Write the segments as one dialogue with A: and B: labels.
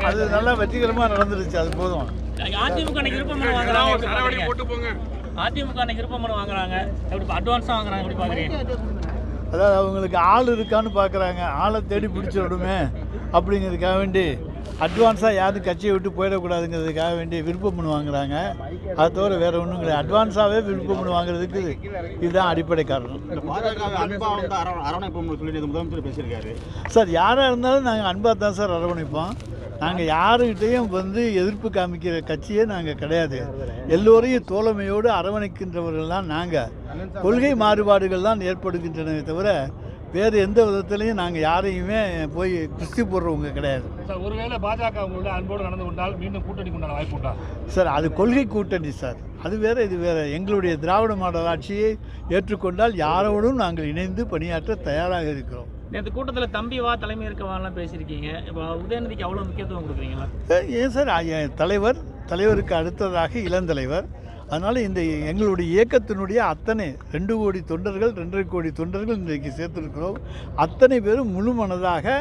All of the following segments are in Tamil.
A: அது நல்லா வெற்றிகரமாக நடந்துருச்சு. அது போதும்.
B: அதிமுக விருப்பமனு வாங்குறாங்க. அதிமுக விருப்பமனு வாங்குறாங்க. எப்படி அட்வான்ஸாக வாங்குறாங்க? எப்படி பார்க்குறீங்க?
A: அதாவது அவங்களுக்கு ஆள் இருக்கான்னு பார்க்குறாங்க. ஆளை தேடி பிடிச்சி விடுமே அப்படிங்கிறதுக்காக வேண்டி அட்வான்ஸாக யாரும் கட்சியை விட்டு போயிடக்கூடாதுங்கிறதுக்காக வேண்டி விருப்பமனு வாங்குறாங்க. அது தவிர வேறு ஒன்றும் கிடையாது. அட்வான்ஸாகவே விருப்பமனு வாங்குறதுக்கு இதுதான் அடிப்படை காரணம். சார் யாராக இருந்தாலும் நாங்கள் அன்பாக தான் சார் அரவணைப்போம். நாங்கள் யாருக்கிட்டையும் எதிர்ப்பு காமிக்கிற கட்சியே நாங்கள் கிடையாது. எல்லோரையும் தோழமையோடு அரவணைக்கின்றவர்கள் தான் நாங்கள். கொள்கை மாறுபாடுகள் தான் ஏற்படுகின்றனவே தவிர வேறு எந்த விதத்திலையும் நாங்கள் யாரையுமே போய் குஸ்தி போடுறவங்க கிடையாது.
C: சார் ஒருவேளை பாஜக உங்களோட அன்போடு நடந்து கொண்டால் மீண்டும் கூட்டணி கொண்டாட வாய்ப்பு உண்டா?
A: சார் அது கொள்கை கூட்டணி சார். அது வேறு இது வேறு. எங்களுடைய திராவிட மாடல் ஆட்சியை ஏற்றுக்கொண்டால் யாரோடும் நாங்கள் இணைந்து பணியாற்ற தயாராக இருக்கிறோம்.
B: நேற்று கூட்டத்தில் தம்பி வா தலைமை இருக்கவாலாம் பேசியிருக்கீங்க. இப்போ உதயநிதிக்கு அவ்வளோ முக்கியத்துவம் கொடுக்குறீங்களா?
A: ஏன் சார், தலைவருக்கு அடுத்ததாக இளந்தலைவர். அதனால் இந்த எங்களுடைய இயக்கத்தினுடைய அத்தனை 2 கோடி தொண்டர்கள் 2.5 கோடி தொண்டர்கள் இன்றைக்கு சேர்த்துருக்கிறோம். அத்தனை பேரும் முழு மனதாக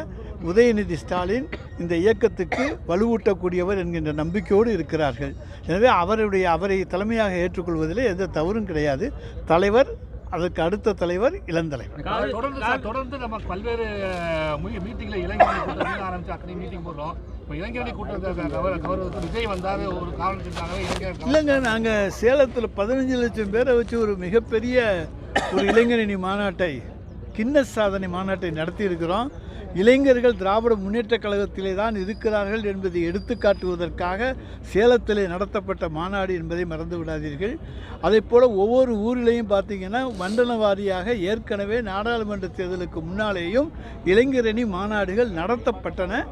A: உதயநிதி ஸ்டாலின் இந்த இயக்கத்துக்கு வலுவூட்டக்கூடியவர் என்கின்ற நம்பிக்கையோடு இருக்கிறார்கள். எனவே அவரை தலைமையாக ஏற்றுக்கொள்வதில் எந்த தவறும் கிடையாது. தலைவர், அதற்கு அடுத்த தலைவர் இளந்தலைவர்.
C: தொடர்ந்து நம்ம பல்வேறு மீட்டிங்கில் இளைஞரணி கூட்டம் ஆரம்பிச்சு அத்தனை மீட்டிங் போடுறோம். இப்போ இளைஞரணி கூட்டத்தை விஜய் வந்தால் ஒரு காரணத்துக்காகவே
A: இல்லைங்க, நாங்கள் சேலத்தில் 15 லட்சம் பேரை வச்சு ஒரு மிகப்பெரிய ஒரு இளைஞரணி மாநாட்டை, கின்னஸ் சாதனை மாநாட்டை நடத்தி இருக்கிறோம். இளைஞர்கள் திராவிட முன்னேற்ற கழகத்திலே தான் இருக்கிறார்கள் என்பதை எடுத்துக்காட்டுவதற்காக சேலத்திலே நடத்தப்பட்ட மாநாடு என்பதை மறந்து விடாதீர்கள். அதே போல் ஒவ்வொரு ஊரிலையும் பார்த்திங்கன்னா மண்டல வாரியாக ஏற்கனவே நாடாளுமன்ற தேர்தலுக்கு முன்னாலேயும் இளைஞரணி மாநாடுகள் நடத்தப்பட்டன.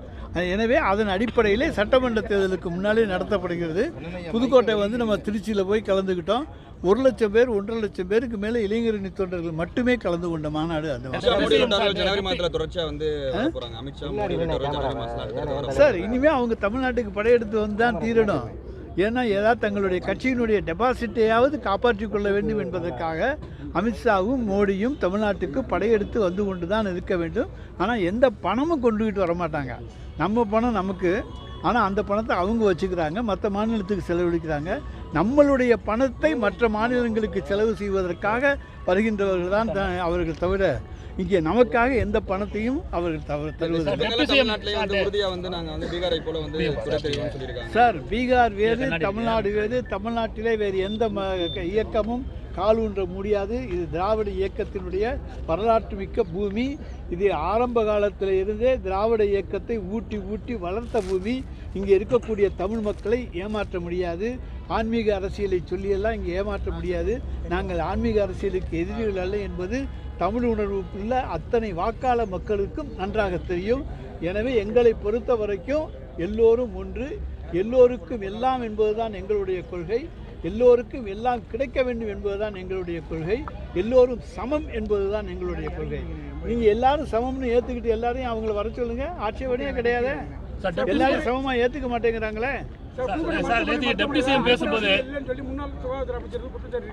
A: எனவே அதன் அடிப்படையிலே சட்டமன்ற தேர்தலுக்கு முன்னாலே நடத்தப்படுகிறது. புதுக்கோட்டை நம்ம திருச்சியில் போய் கலந்துக்கிட்டோம். 1 லட்சம் பேர் 1.5 லட்சம் பேருக்கு மேலே இளைஞரணி தொண்டர்கள் மட்டுமே கலந்து கொண்ட மாநாடு அந்த. சார் இனிமேல் அவங்க தமிழ்நாட்டுக்கு படையெடுத்து வந்து தான் தீரணும். ஏன்னா ஏதாவது தங்களுடைய கட்சியினுடைய டெபாசிட்டையாவது காப்பாற்றிக் கொள்ள வேண்டும் என்பதற்காக அமித்ஷாவும் மோடியும் தமிழ்நாட்டுக்கு படையெடுத்து வந்து கொண்டு தான் இருக்க வேண்டும். ஆனால் எந்த பணமும் கொண்டுகிட்டு வரமாட்டாங்க. நம்ம பணம் நமக்கு, ஆனால் அந்த பணத்தை அவங்க வச்சுக்கிறாங்க, மற்ற மாநிலத்துக்கு செலவழிக்கிறாங்க. நம்மளுடைய பணத்தை மற்ற மாநிலங்களுக்கு செலவு செய்வதற்காக வருகின்றவர்கள் தான் அவர்கள் தவிர இங்கே நமக்காக எந்த பணத்தையும் அவர்கள் தருவதில்லை. சார் பீகார் வேறு, தமிழ்நாடு வேறு. தமிழ்நாட்டிலே வேறு எந்த இயக்கமும் காலூன்ற முடியாது. இது திராவிட இயக்கத்தினுடைய வரலாற்று மிக்க பூமி. இது ஆரம்ப காலத்தில் இருந்தே திராவிட இயக்கத்தை ஊட்டி வளர்த்த பூமி. இங்கே இருக்கக்கூடிய தமிழ் மக்களை ஏமாற்ற முடியாது. ஆன்மீக அரசியலை சொல்லியெல்லாம் இங்கே ஏமாற்ற முடியாது. நாங்கள் ஆன்மீக அரசியலுக்கு எதிரிகள் அல்ல என்பது தமிழ் உணர்வு உள்ள அத்தனை வாக்காள மக்களுக்கும் நன்றாக தெரியும். எனவே எங்களை பொறுத்த வரைக்கும் எல்லோரும் ஒன்று, எல்லோருக்கும் எல்லாம் என்பதுதான் எங்களுடைய கொள்கை. எல்லோருக்கும் எல்லாம் கிடைக்க வேண்டும் என்பதுதான் எங்களுடைய கொள்கை. எல்லோரும் சமம் என்பதுதான் எங்களுடைய கொள்கை. நீங்கள் எல்லாரும் சமம்னு ஏற்றுக்கிட்டு எல்லாரையும் அவங்கள வர சொல்லுங்க. ஆட்சேபனையே கிடையாது. எல்லாரும் சமமாக ஏற்றுக்க மாட்டேங்கிறாங்களே.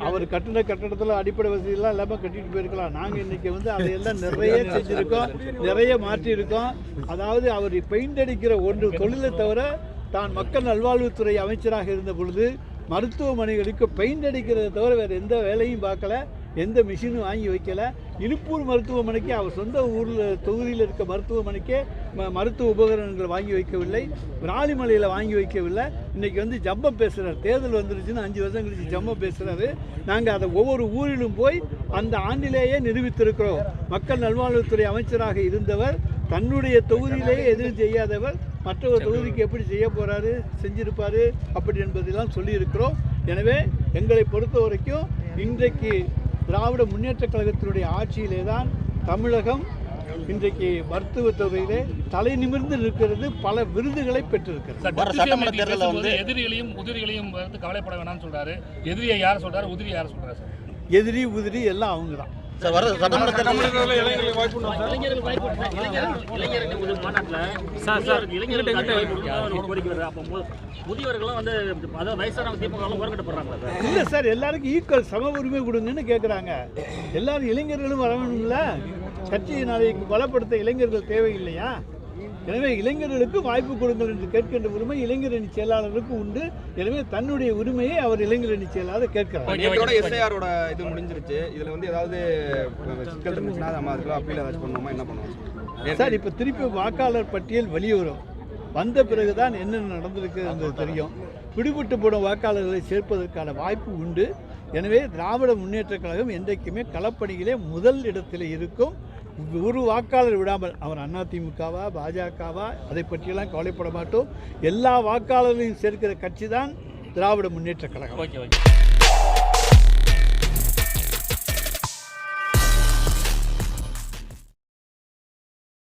A: அவர் கட்டடத்தில் அடிப்படை வசதியெல்லாம் இல்லாமல் கட்டிட்டு போயிருக்கலாம். நாங்கள் இன்னைக்கு அதையெல்லாம் நிறைய செஞ்சுருக்கோம், நிறைய மாற்றியிருக்கோம். அதாவது அவர் பெயிண்ட் அடிக்கிற ஒன்று தொழிலை தவிர தான் மக்கள் நல்வாழ்வுத்துறை அமைச்சராக இருந்த பொழுது மருத்துவமனைகளுக்கு பெயிண்ட் அடிக்கிறத தவிர வேறு எந்த வேலையும் பார்க்கல, எந்த மிஷினும் வாங்கி வைக்கல. இலுப்பூர் மருத்துவமனைக்கு அவர் சொந்த ஊரில் தொகுதியில் இருக்க மருத்துவமனைக்கே மருத்துவ உபகரணங்கள் வாங்கி வைக்கவில்லை. விராலிமலையில் வாங்கி வைக்கவில்லை. இன்றைக்கி ஜம்பம் பேசுகிறார். தேர்தல் வந்துருச்சுன்னு 5 வருஷம் கழிச்சு ஜம்பம் பேசுகிறாரு. நாங்கள் அதை ஒவ்வொரு ஊரிலும் போய் அந்த ஆண்டிலேயே நிரூபித்திருக்கிறோம். மக்கள் நல்வாழ்வுத்துறை அமைச்சராக இருந்தவர் தன்னுடைய தொகுதியிலேயே எதுவும் செய்யாதவர் மற்ற ஒரு தொகுதிக்கு எப்படி செய்ய போகிறாரு, செஞ்சிருப்பார் அப்படி என்பதெல்லாம் சொல்லியிருக்கிறோம். எனவே எங்களை பொறுத்த வரைக்கும் இன்றைக்கு திராவிட முன்னேற்ற கழகத்தினுடைய ஆட்சியிலே தான் தமிழகம் இன்றைக்கு மருத்துவத்துறையிலே தலை நிமிர்ந்து இருக்கிறது. பல விருதுகளை பெற்றிருக்கிறது.
C: எதிரிகளையும் உதிரிகளையும் கவலைப்பட வேணாம்னு சொல்றாரு. எதிரியை யார் சொல்றாரு, உதிரி யார் சொல்றாரு?
A: எதிரி உதிரி எல்லாம் அவங்க தான்.
B: இல்ல
A: சார், எல்லாருக்கும் ஈக்குவல் சம உரிமை கொடுங்கன்னு கேட்குறாங்க. எல்லாரும் இளைஞர்களும் வரணும்ல. கட்சியை நாளைக்கு பலப்படுத்த இளைஞர்கள் தேவையில்லையா? எனவே இளைஞர்களுக்கு வாய்ப்பு கொடுங்கள் என்று கேட்கின்ற உரிமை இளைஞர் அணி செயலாளருக்கு உண்டு. எனவே தன்னுடைய உரிமையை அவர் இளைஞர் அணி செயலாளர் கேட்கிறார்.
D: எஸ்ஐஆரோட இது முடிஞ்சிருச்சு. இதுல வந்து ஏதாவது சிக்கல் இருந்துச்சுன்னா நம்ம அதுக்குள்ள அப்பீல் ஏதாச்சும் பண்ணுவோமா, என்ன பண்ணுவோம்
A: சார்? இப்போ திருப்பி வாக்காளர் பட்டியல் வெளிவரும். வந்த பிறகுதான் என்னென்ன நடந்திருக்கு என்பது தெரியும். பிடிபட்டு போன வாக்காளர்களை சேர்ப்பதற்கான வாய்ப்பு உண்டு. எனவே திராவிட முன்னேற்றக் கழகம் என்றைக்குமே களப்பணியிலே முதல் இடத்தில் இருக்கும். ஒரு வாக்காளர் விடாமல், அவர் அதிமுகவா பாஜகவா அதை பற்றியெல்லாம் கவலைப்பட மாட்டோம். எல்லா வாக்காளர்களையும் சேர்க்கிற கட்சி தான் திராவிட முன்னேற்றக் கழகம்.
B: ஓகே.